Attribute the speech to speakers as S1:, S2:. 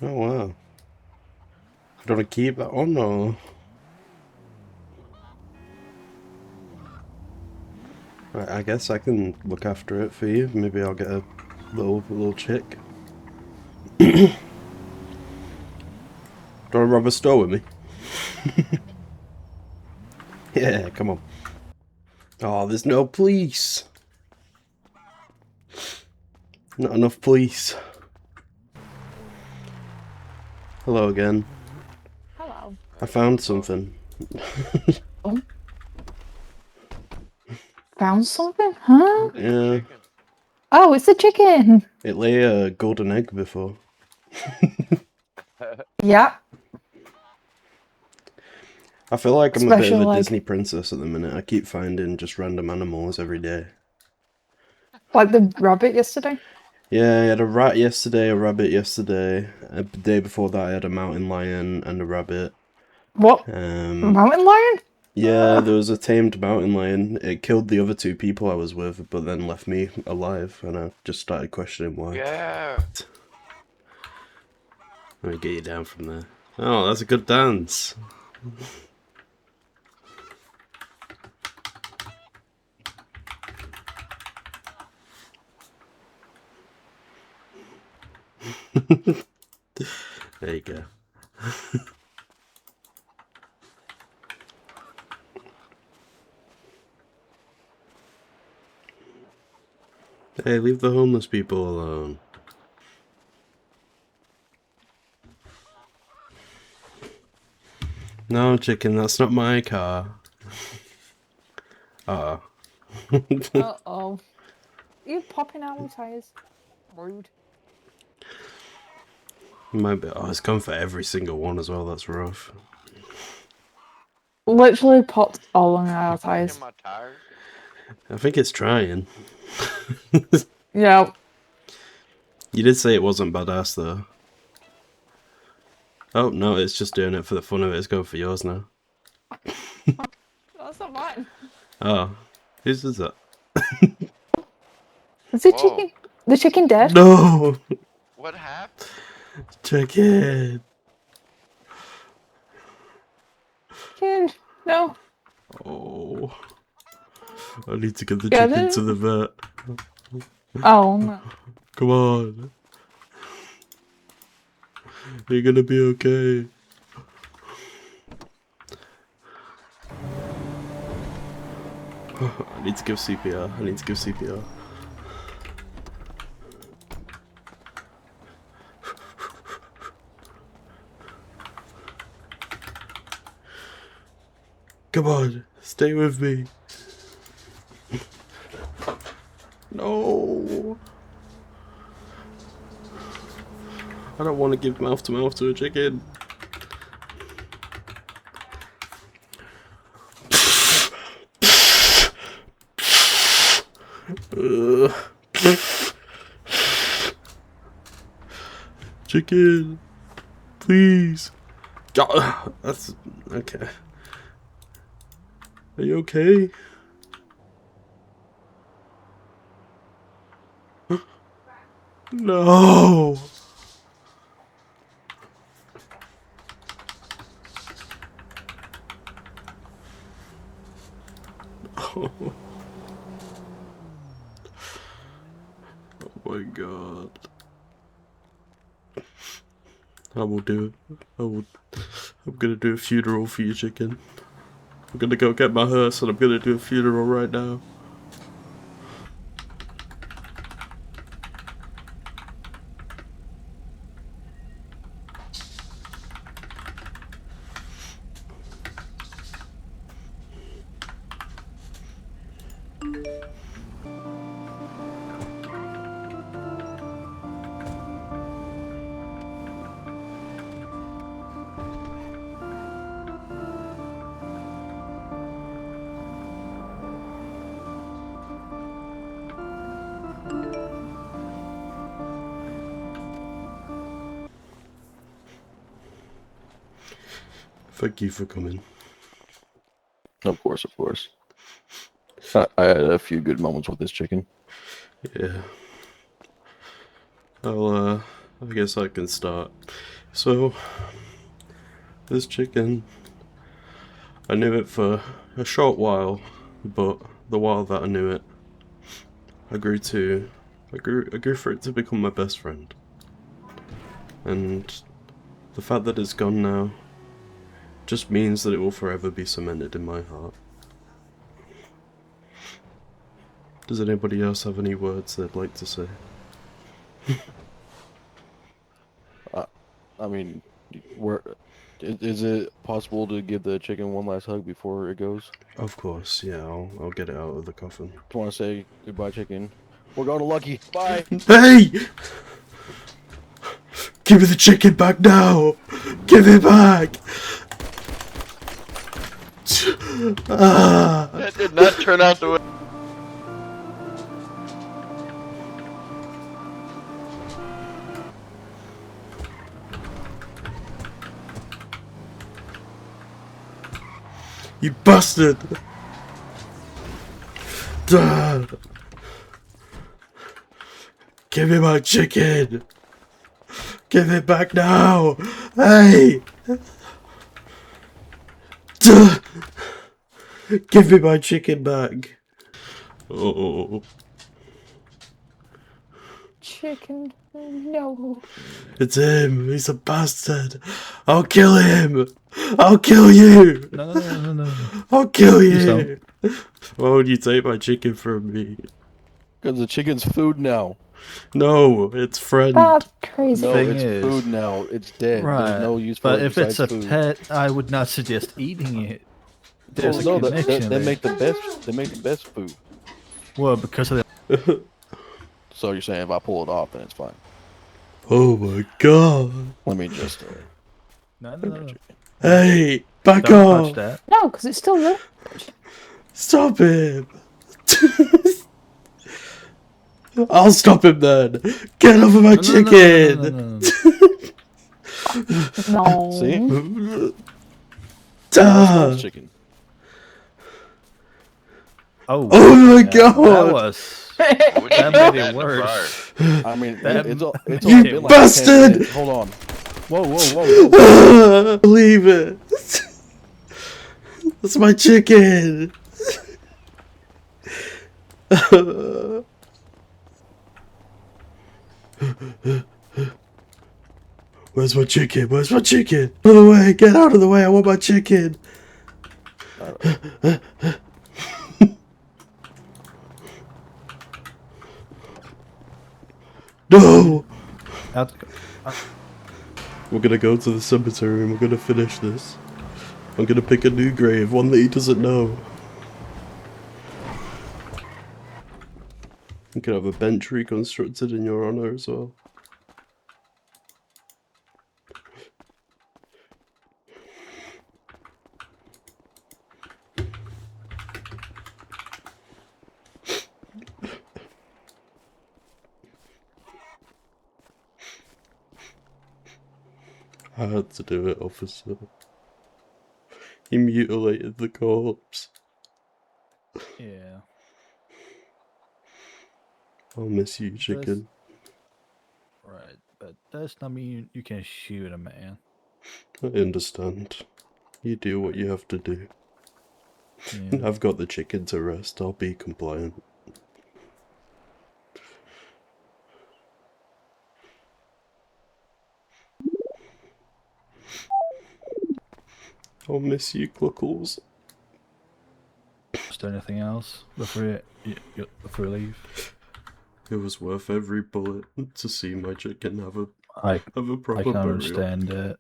S1: Oh wow. Do you want to keep that on or? I guess I can look after it for you. Maybe I'll get a little chick. Do you want to rob a store with me? Yeah, come on. Oh, there's no police. Not enough police. Hello again.
S2: Hello.
S1: I found something.
S2: Oh. Found something? Huh?
S1: Yeah.
S2: Oh, it's a chicken.
S1: It lay a golden egg before.
S2: Yeah.
S1: I feel like I'm a bit of a
S2: Special egg.
S1: Disney princess at the minute. I keep finding just random animals every day.
S2: Like the rabbit yesterday.
S1: Yeah, I had a rat yesterday, a rabbit yesterday. The day before that, I had a mountain lion and a rabbit.
S2: What?
S1: Um,
S2: Mountain lion?
S1: yeah, there was a tamed mountain lion. It killed the other two people I was with, but then left me alive, and I just started questioning why.
S3: Yeah.
S1: Let me get you down from there. Oh, that's a good dance. There you go. Hey, leave the homeless people alone. No, chicken, that's not my car. Uh-oh.
S2: Uh-oh. You popping out with tires? Rude.
S1: Might be. Oh, it's gone for every single one as well. That's rough.
S2: Literally popped all on our
S3: In
S2: tires.
S3: my tires.
S1: I think it's trying.
S2: Yeah.
S1: You did say it wasn't badass though. Oh no, it's just doing it for the fun of it. It's going for yours now.
S2: That's not mine.
S1: Oh, whose is that?
S2: Is the
S3: Whoa.
S2: chicken? The chicken dead?
S1: No,
S3: What happened?
S1: chicken.
S2: Chicken. No.
S1: Oh, I need to get the
S2: Get
S1: chicken
S2: it?
S1: to the vet.
S2: Oh no.
S1: Come on. You're gonna be okay. I need to give CPR. I need to give CPR. Come on, stay with me. No. I don't want to give mouth to mouth to a chicken. Chicken, please. That's okay. Are you okay? No. Oh. Oh my god. I will do it. I'm gonna do a funeral for you, chicken. I'm gonna go get my hearse and I'm gonna do a funeral right now. Thank you for coming.
S4: Of course, of course. I had a few good moments with this chicken.
S1: Yeah. I'll I guess I can start. So, this chicken, I knew it for a short while, but the while that I knew it, I grew for it to become my best friend. And the fact that it's gone now just means that it will forever be cemented in my heart. Does anybody else have any words they'd like to say?
S4: I mean, is it possible to give the chicken one last hug before it goes?
S1: Of course, yeah, I'll get it out of the coffin.
S4: Just want to say goodbye, chicken. We're going to Lucky. Bye.
S1: Hey! Give me the chicken back now! Give it back! Ah!
S3: That did not turn out the way.
S1: You bastard! Duh. Give me my chicken! Give it back now! Hey! Duh. Give me my chicken back! Oh.
S2: Chicken, no.
S1: It's him! He's a bastard! I'll kill him! I'll kill you!
S5: No.
S1: I'll kill
S5: Please
S1: you! Why would you take my chicken from me?
S4: Because the chicken's food now.
S1: No, it's friend.
S2: That's crazy.
S4: No,
S5: Thing
S4: it's
S5: is-
S4: food now. It's dead.
S5: Right.
S4: There's no use for
S5: But
S4: it
S5: if it's a
S4: besides food.
S5: pet, I would not suggest eating it. There's
S4: Well,
S5: a
S4: no,
S5: connection
S4: they
S5: there.
S4: make the best. They make the best food.
S5: Well, because of the
S4: So you're saying if I pull it off, then it's fine.
S1: Oh my god.
S4: Let me just.
S5: no.
S1: Hey, back
S5: Don't touch
S1: off!
S5: that.
S2: No, because it's still there.
S1: Stop him! I'll stop him then! Get off of my chicken!
S2: No.
S4: See?
S1: Duh.
S4: Chicken.
S5: Oh,
S1: Oh my
S5: yeah,
S1: god!
S5: That made it worse.
S4: I mean,
S5: That-
S4: it's
S1: You
S4: only been like 10
S1: bastard!
S4: minutes. Hold on.
S5: Whoa.
S1: Leave it! That's my chicken! Where's my chicken? Where's my chicken? Out of the way! Get out of the way! I want my chicken! No! We're gonna go to the cemetery and we're gonna finish this. I'm gonna pick a new grave, one that he doesn't know. You can have a bench reconstructed in your honor as well. I had to do it, officer. He mutilated the corpse.
S5: Yeah.
S1: I'll miss you, chicken.
S5: Right, but that's not mean you can shoot a man.
S1: I understand. You do what you have to do.
S5: Yeah.
S1: I've got the chicken to rest. I'll be compliant. I'll miss you, Cluckles.
S5: Is there anything else before before we leave?
S1: It was worth every bullet to see my chicken have a
S5: I
S1: proper
S5: can
S1: burial.
S5: understand that.